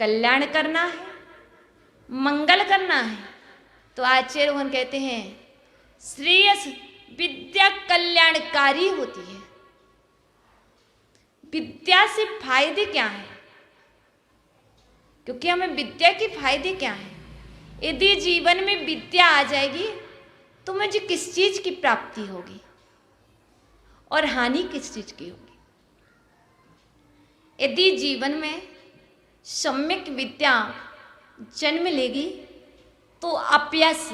कल्याण करना है, मंगल करना है, तो आचार्य भगवान कहते हैं श्रेयस विद्या कल्याणकारी होती है। विद्या से फायदे क्या हैं? क्योंकि हमें विद्या के फायदे क्या हैं? यदि जीवन में विद्या आ जाएगी तो मुझे किस चीज की प्राप्ति होगी और हानि किस चीज की होगी? यदि जीवन में सम्यक विद्या जन्म लेगी तो अपयश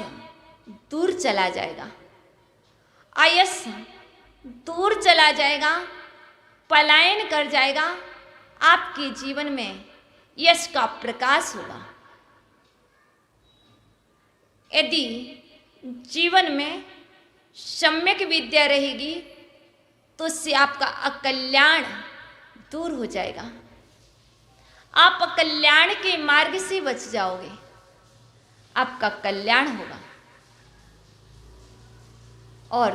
दूर चला जाएगा, आयस दूर चला जाएगा, पलायन कर जाएगा। आपके जीवन में यश का प्रकाश होगा। यदि जीवन में सम्यक विद्या रहेगी तो उससे आपका अकल्याण दूर हो जाएगा। आप अकल्याण के मार्ग से बच जाओगे, आपका कल्याण होगा। और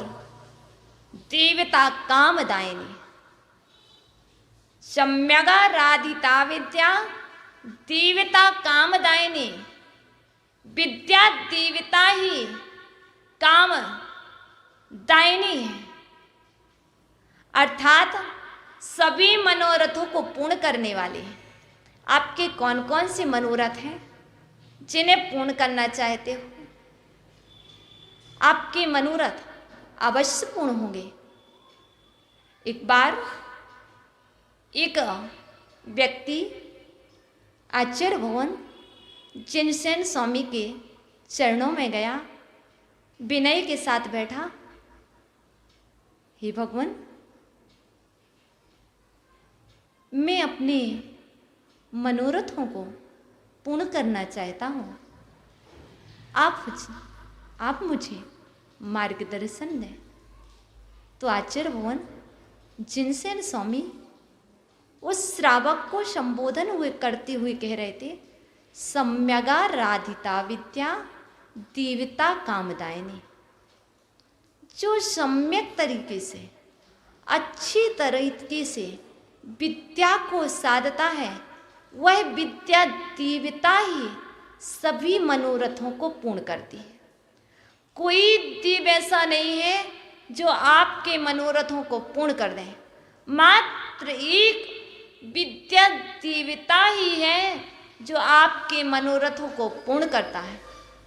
देवता कामदायिनी। सम्यगाराधिता विद्या देवता कामदायिनी। विद्या देवता ही काम दायिनी है, अर्थात सभी मनोरथों को पूर्ण करने वाली है। आपके कौन कौन से मनोरथ हैं जिन्हें पूर्ण करना चाहते हो? आपके मनोरथ अवश्य पूर्ण होंगे। एक बार एक व्यक्ति आचार्य भगवान जिनसेन स्वामी के चरणों में गया, विनय के साथ बैठा। हे भगवान, मैं अपने मनोरथों को पूर्ण करना चाहता हूँ। आप मुझे मार्गदर्शन दें। तो आचार्य भगवान जिनसेन स्वामी उस श्रावक को संबोधन हुए करते हुए कह रहे थे, सम्यगा राधिता विद्या देवता कामदायिनी। जो सम्यक तरीके से, अच्छी तरीके से विद्या को साधता है, वह विद्या देवता ही सभी मनोरथों को पूर्ण करती है। कोई देव ऐसा नहीं है जो आपके मनोरथों को पूर्ण कर दे। मात्र एक विद्या देवता ही है जो आपके मनोरथों को पूर्ण करता है।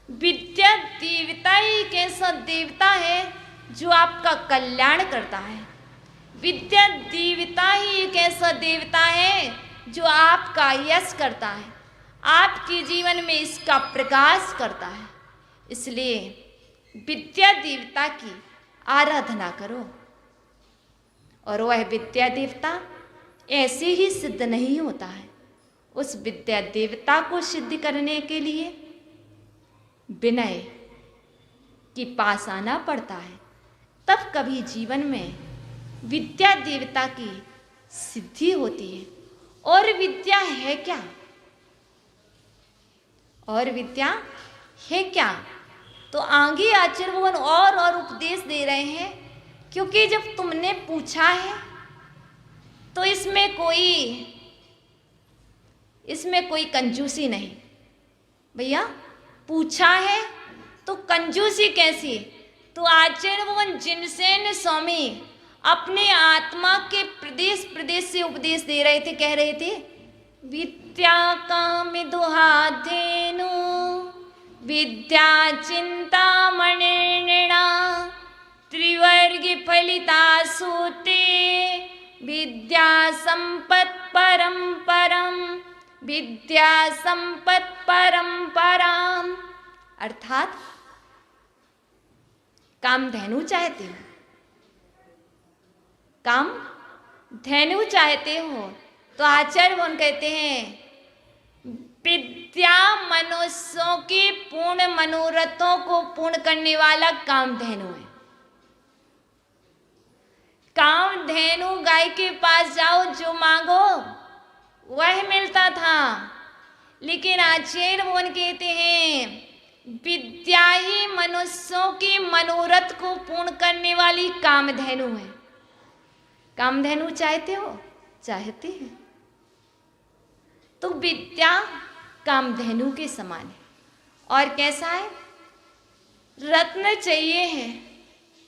विद्या देवता ही एक ऐसा देवता है जो आपका कल्याण करता है। विद्या देवता ही एक ऐसा देवता है जो आपका यश करता है, आपके जीवन में इसका प्रकाश करता है। इसलिए विद्या देवता की आराधना करो। और वह विद्या देवता ऐसे ही सिद्ध नहीं होता है। उस विद्या देवता को सिद्ध करने के लिए विनय के पास आना पड़ता है, तब कभी जीवन में विद्या देवता की सिद्धि होती है। और विद्या है क्या? और विद्या है क्या? तो आगे आचार्य भगवान और उपदेश दे रहे हैं, क्योंकि जब तुमने पूछा है तो इसमें कोई कंजूसी नहीं। भैया पूछा है तो कंजूसी कैसी? तो आचार्य भगवान जिनसेन स्वामी अपने आत्मा के प्रदेश प्रदेश से उपदेश दे रहे थे, कह रहे थे, विद्या काम दुहाधेनु विद्या चिंतामणिर्णा त्रिवर्ग फलिता सूते विद्या संपत् परम विद्या संपत् परम। अर्थात कामधेनु चाहते हो, काम धेनु चाहते हो, तो आचार्य भगवान कहते हैं विद्या मनुष्यों के पूर्ण मनोरथों को पूर्ण करने वाला कामधेनु है। कामधेनु गाय के पास जाओ, जो मांगो वह मिलता था, लेकिन आचार्य भगवान कहते हैं विद्या ही मनुष्यों के मनोरथ को पूर्ण करने वाली कामधेनु है। कामधेनु चाहते हो? चाहते हैं तो विद्या कामधेनु के समान है। और कैसा है? रत्न चाहिए है।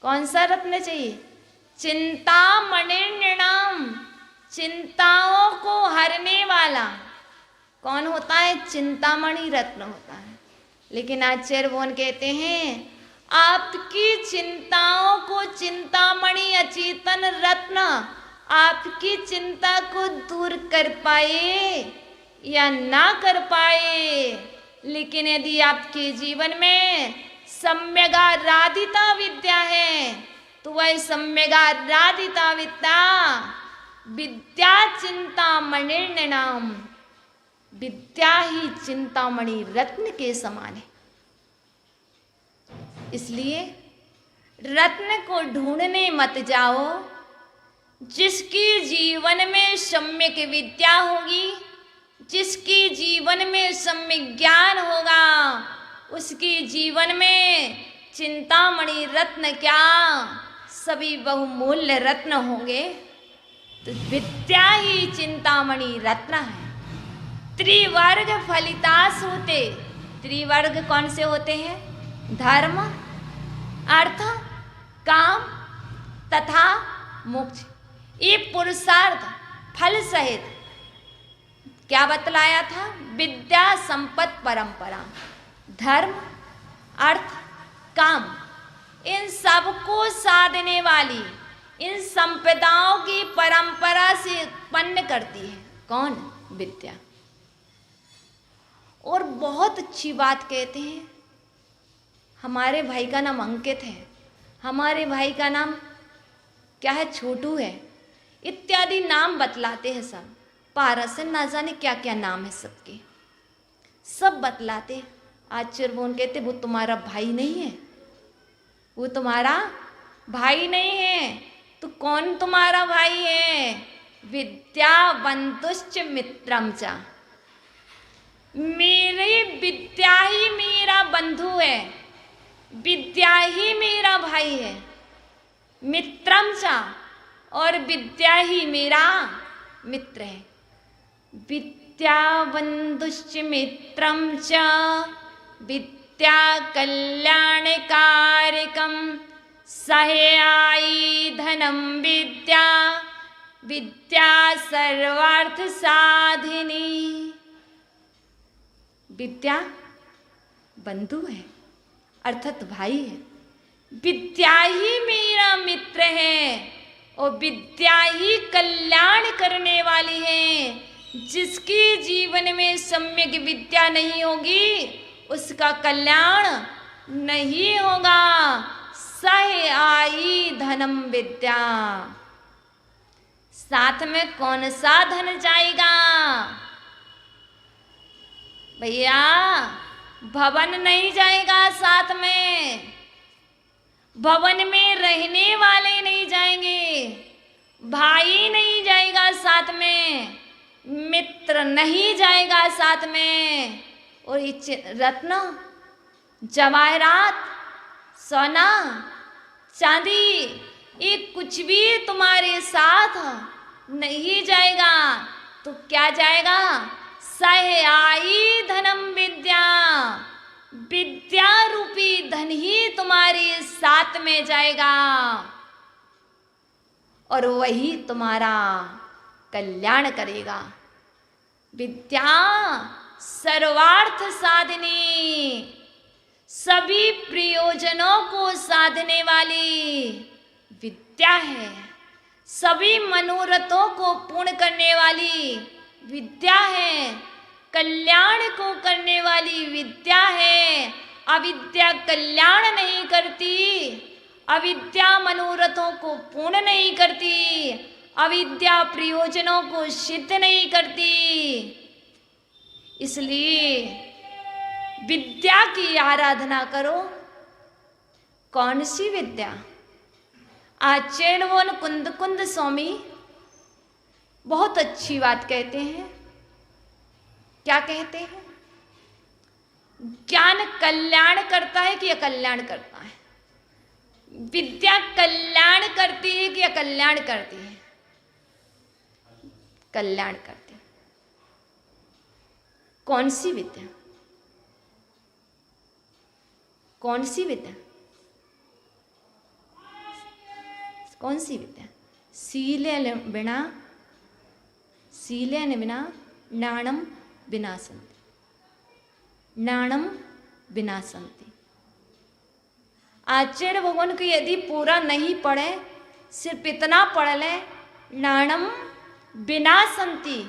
कौन सा रत्न चाहिए? चिंतामणिर्णिनाम, चिंताओं को हरने वाला कौन होता है? चिंतामणि रत्न होता है। लेकिन आचार्य भगवान कहते हैं आपकी चिंताओं को चिंतामणि अचेतन रत्न आपकी चिंता को दूर कर पाए या ना कर पाए, लेकिन यदि आपके जीवन में सम्यगाराधिता विद्या है तो वह सम्यगाराधिता विद्या विद्या चिंतामणिर्णिनाम, विद्या ही चिंतामणि रत्न के समान है। इसलिए रत्न को ढूंढने मत जाओ। जिसकी जीवन में सम्यक विद्या होगी, जिसकी जीवन में सम्यक ज्ञान होगा, उसकी जीवन में चिंतामणि रत्न क्या सभी बहुमूल्य रत्न होंगे। तो विद्या ही चिंतामणि रत्न है। त्रिवर्ग फलितास होते। त्रिवर्ग कौन से होते हैं? धर्म, अर्थ, काम तथा मोक्ष। ये पुरुषार्थ फल सहित क्या बतलाया था? विद्या संपत् परंपरा। धर्म, अर्थ, काम, इन सबको साधने वाली, इन संपदाओं की परंपरा से उत्पन्न करती है कौन? विद्या। और बहुत अच्छी बात कहते हैं, हमारे भाई का नाम अंकित है, हमारे भाई का नाम क्या है? छोटू है, इत्यादि नाम बतलाते हैं सब। पारसन ना जाने क्या क्या नाम है सबके, सब बतलाते। आचार्य भगवान कहते वो तुम्हारा भाई नहीं है, वो तुम्हारा भाई नहीं है। तो कौन तुम्हारा भाई है? विद्या बंधुश्च मित्रम च। मेरी विद्या ही मेरा बंधु है, विद्या ही मेरा भाई है। मित्रम च, और विद्या ही मेरा मित्र है। विद्या बंधुश्च मित्रम च विद्या कल्याणकारिकम सहायी धनम विद्या विद्या सर्वार्थ साधिनी। विद्या बंधु है अर्थात भाई है, विद्या ही मेरा मित्र है और विद्या ही कल्याण करने वाली है। जिसकी जीवन में सम्यक विद्या नहीं होगी उसका कल्याण नहीं होगा। सहायी धनम विद्या, साथ में कौन सा धन जाएगा भैया? भवन नहीं जाएगा साथ में, भवन में रहने वाले नहीं जाएंगे, भाई नहीं जाएगा साथ में, मित्र नहीं जाएगा साथ में। और ये रत्न जवाहरात सोना चांदी ये कुछ भी तुम्हारे साथ नहीं जाएगा। तो क्या जाएगा? सहायी धनम विद्या, विद्या रूपी धन ही तुम्हारे साथ में जाएगा और वही तुम्हारा कल्याण करेगा। विद्या सर्वार्थ साधिनी, सभी प्रयोजनों को साधने वाली विद्या है, सभी मनोरथों को पूर्ण करने वाली विद्या है, कल्याण को करने वाली विद्या है। अविद्या कल्याण नहीं करती, अविद्या मनोरथों को पूर्ण नहीं करती, अविद्या प्रयोजनों को सिद्ध नहीं करती। इसलिए विद्या की आराधना करो। कौन सी विद्या? आचार्य कुंद स्वामी बहुत अच्छी बात कहते हैं। क्या कहते हैं? ज्ञान कल्याण करता है कि अकल्याण करता है? विद्या कल्याण करती है कि अकल्याण करती है? कल्याण करती है। कौन सी विद्या? कौन सी विद्या? कौन सी विद्या? शीलेन बिना ज्ञानम विनाशन्ति, ज्ञानम विनाशन्ति। आचार्य भगवान को यदि पूरा नहीं पढ़े, सिर्फ इतना पढ़ ले, ज्ञानम विनाशन्ति,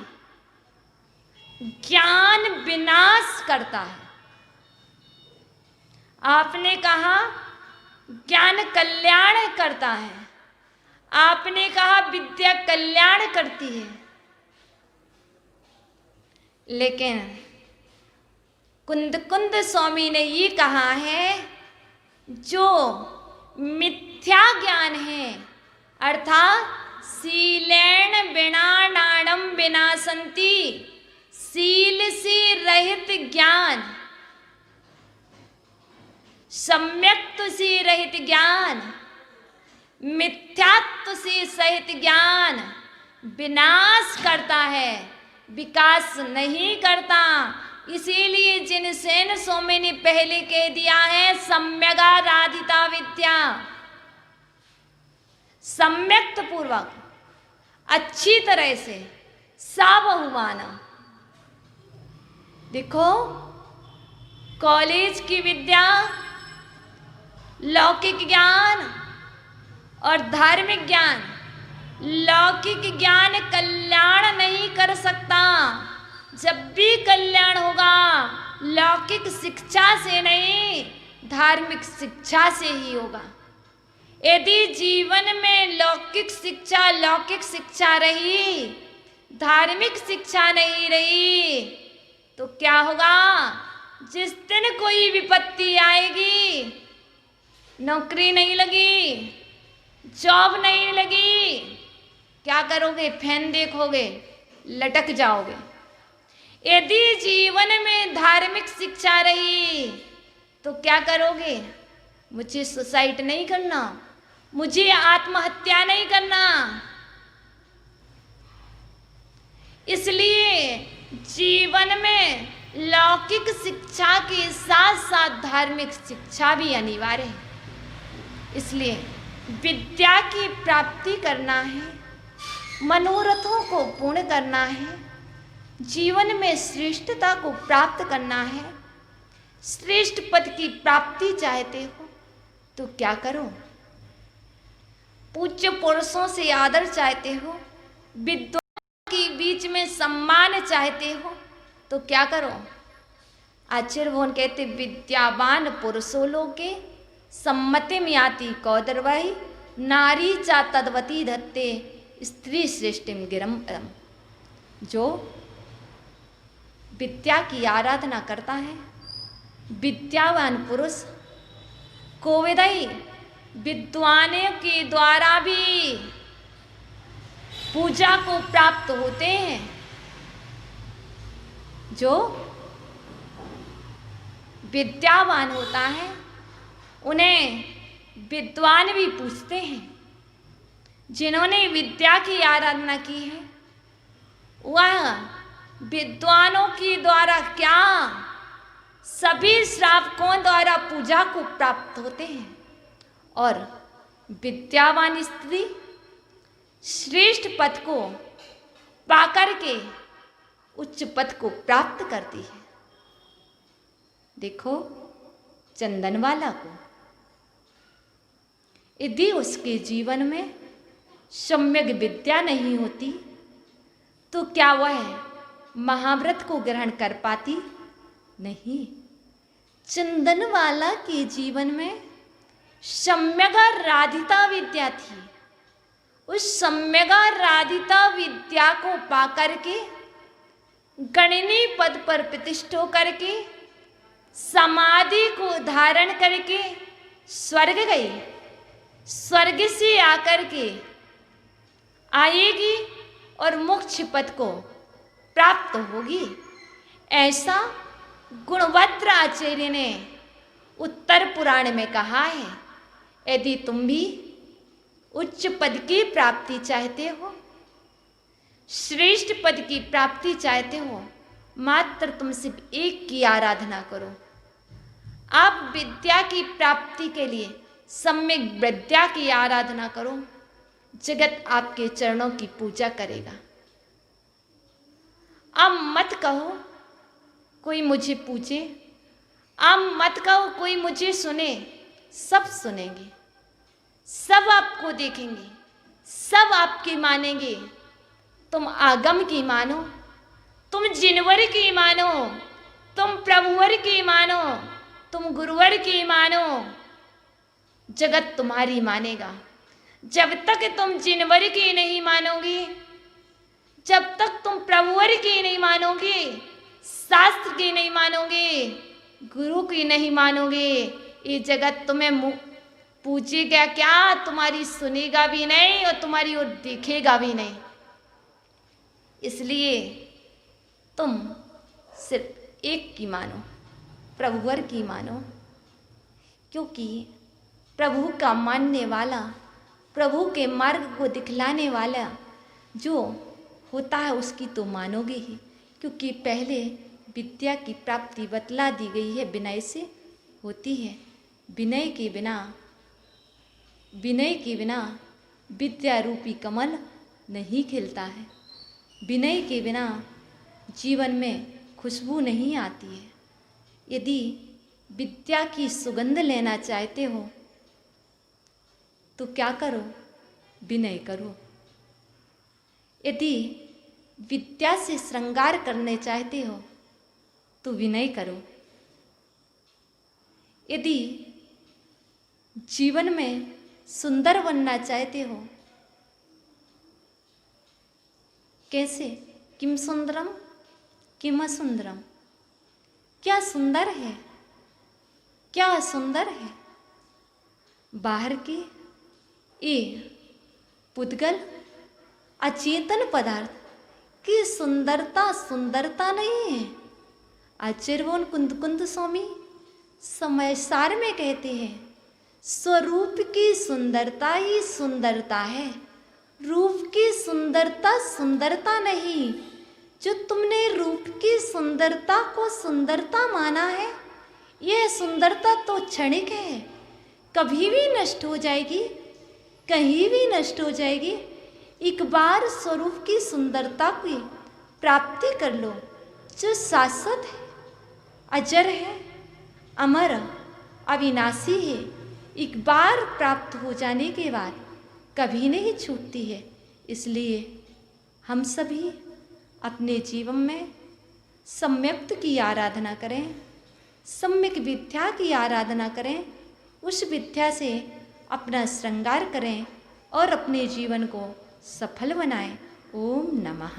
ज्ञान विनाश करता है। आपने कहा ज्ञान कल्याण करता है, आपने कहा विद्या कल्याण करती है, लेकिन कुंद स्वामी ने ये कहा है जो मिथ्या ज्ञान है अर्थात शीलेन बिना ज्ञानम विनाशन्ति, शील से रहित ज्ञान, सम्यक्त्व से रहित ज्ञान, मिथ्यात्व से सहित ज्ञान विनाश करता है, विकास नहीं करता। इसीलिए जिनसेन स्वामी ने पहले कह दिया है सम्यगाराधिता विद्या, सम्यक्त पूर्वक अच्छी तरह से साबहुमान। देखो कॉलेज की विद्या, लौकिक ज्ञान और धार्मिक ज्ञान, लौकिक ज्ञान कल्याण नहीं कर सकता। जब भी कल्याण होगा लौकिक शिक्षा से नहीं, धार्मिक शिक्षा से ही होगा। यदि जीवन में लौकिक शिक्षा रही, धार्मिक शिक्षा नहीं रही, तो क्या होगा? जिस दिन कोई विपत्ति आएगी नौकरी नहीं लगी, जॉब नहीं लगी, क्या करोगे? फैन देखोगे, लटक जाओगे। यदि जीवन में धार्मिक शिक्षा रही तो क्या करोगे? मुझे सुसाइड नहीं करना, मुझे आत्महत्या नहीं करना। इसलिए जीवन में लौकिक शिक्षा के साथ साथ धार्मिक शिक्षा भी अनिवार्य है। इसलिए विद्या की प्राप्ति करना है, मनोरथों को पूर्ण करना है, जीवन में श्रेष्ठता को प्राप्त करना है, श्रेष्ठ पद की प्राप्ति चाहते हो तो क्या करो? पूज्य पुरुषों से आदर चाहते हो, विद्वानों के बीच में सम्मान चाहते हो तो क्या करो? आचार्य भगवान कहते विद्यावान पुरुषों लोके सम्मति में आती कौदरवाही नारी चा तदवती धत्ते स्त्री श्रेष्ठिम गिरम। जो विद्या की आराधना करता है, विद्यावान पुरुष कोविदई विद्वानों के द्वारा भी पूजा को प्राप्त होते हैं। जो विद्यावान होता है उन्हें विद्वान भी पूछते हैं। जिन्होंने विद्या की आराधना की है वह विद्वानों के द्वारा क्या सभी श्रावकों द्वारा पूजा को प्राप्त होते हैं। और विद्यावान स्त्री श्रेष्ठ पद को पाकर के उच्च पद को प्राप्त करती है। देखो चंदनवाला को, यदि उसके जीवन में सम्यक विद्या नहीं होती तो क्या वह महाव्रत को ग्रहण कर पाती? नहीं। चंदनवाला के जीवन में सम्यक राधिता विद्या थी। उस सम्यक राधिता विद्या को पाकर के गणनी पद पर प्रतिष्ठ होकर के समाधि को धारण करके स्वर्ग गई। स्वर्ग से आकर के आएगी और मोक्ष पद को प्राप्त होगी। ऐसा गुणवत्र आचार्य ने उत्तर पुराण में कहा है। यदि तुम भी उच्च पद की प्राप्ति चाहते हो, श्रेष्ठ पद की प्राप्ति चाहते हो, मात्र तुम सिर्फ एक की आराधना करो। आप विद्या की प्राप्ति के लिए सम्यक विद्या की आराधना करो, जगत आपके चरणों की पूजा करेगा। अब मत कहो कोई मुझे पूछे, अब मत कहो कोई मुझे सुने। सब सुनेंगे, सब आपको देखेंगे, सब आपकी मानेंगे। तुम आगम की मानो, तुम जिनवर की मानो, तुम प्रभुवर की मानो, तुम गुरुवर की मानो, जगत तुम्हारी मानेगा। जब तक तुम जिनवर की नहीं मानोगे, जब तक तुम प्रभुवर की नहीं मानोगे, शास्त्र की नहीं मानोगे, गुरु की नहीं मानोगे, ये जगत तुम्हें पूछेगा क्या? तुम्हारी सुनेगा भी नहीं और तुम्हारी ओर देखेगा भी नहीं। इसलिए तुम सिर्फ एक की मानो, प्रभुवर की मानो। क्योंकि प्रभु का मानने वाला, प्रभु के मार्ग को दिखलाने वाला जो होता है उसकी तो मानोगे ही। क्योंकि पहले विद्या की प्राप्ति बतला दी गई है, विनय से होती है। विनय के बिना विद्या रूपी कमल नहीं खिलता है। विनय के बिना जीवन में खुशबू नहीं आती है। यदि विद्या की सुगंध लेना चाहते हो तो क्या करो? विनय करो। यदि विद्या से श्रृंगार करने चाहते हो तो विनय करो। यदि जीवन में सुंदर बनना चाहते हो, कैसे? किम सुंदरम किम असुंदरम, क्या सुंदर है, क्या असुंदर है। बाहर के ये पुद्गल अचेतन पदार्थ की सुंदरता सुंदरता नहीं है। आचार्य कुंद स्वामी समय सार में कहते हैं, स्वरूप की सुंदरता ही सुंदरता है, रूप की सुंदरता सुंदरता नहीं। जो तुमने रूप की सुंदरता को सुंदरता माना है, यह सुंदरता तो क्षणिक है, कभी भी नष्ट हो जाएगी, कहीं भी नष्ट हो जाएगी। एक बार स्वरूप की सुंदरता की प्राप्ति कर लो, जो शाश्वत है, अजर है, अमर, अविनाशी है। एक बार प्राप्त हो जाने के बाद कभी नहीं छूटती है। इसलिए हम सभी अपने जीवन में सम्यक्त की आराधना करें, सम्यक विद्या की आराधना करें, उस विद्या से अपना श्रृंगार करें और अपने जीवन को सफल बनाएं। ओम नमः।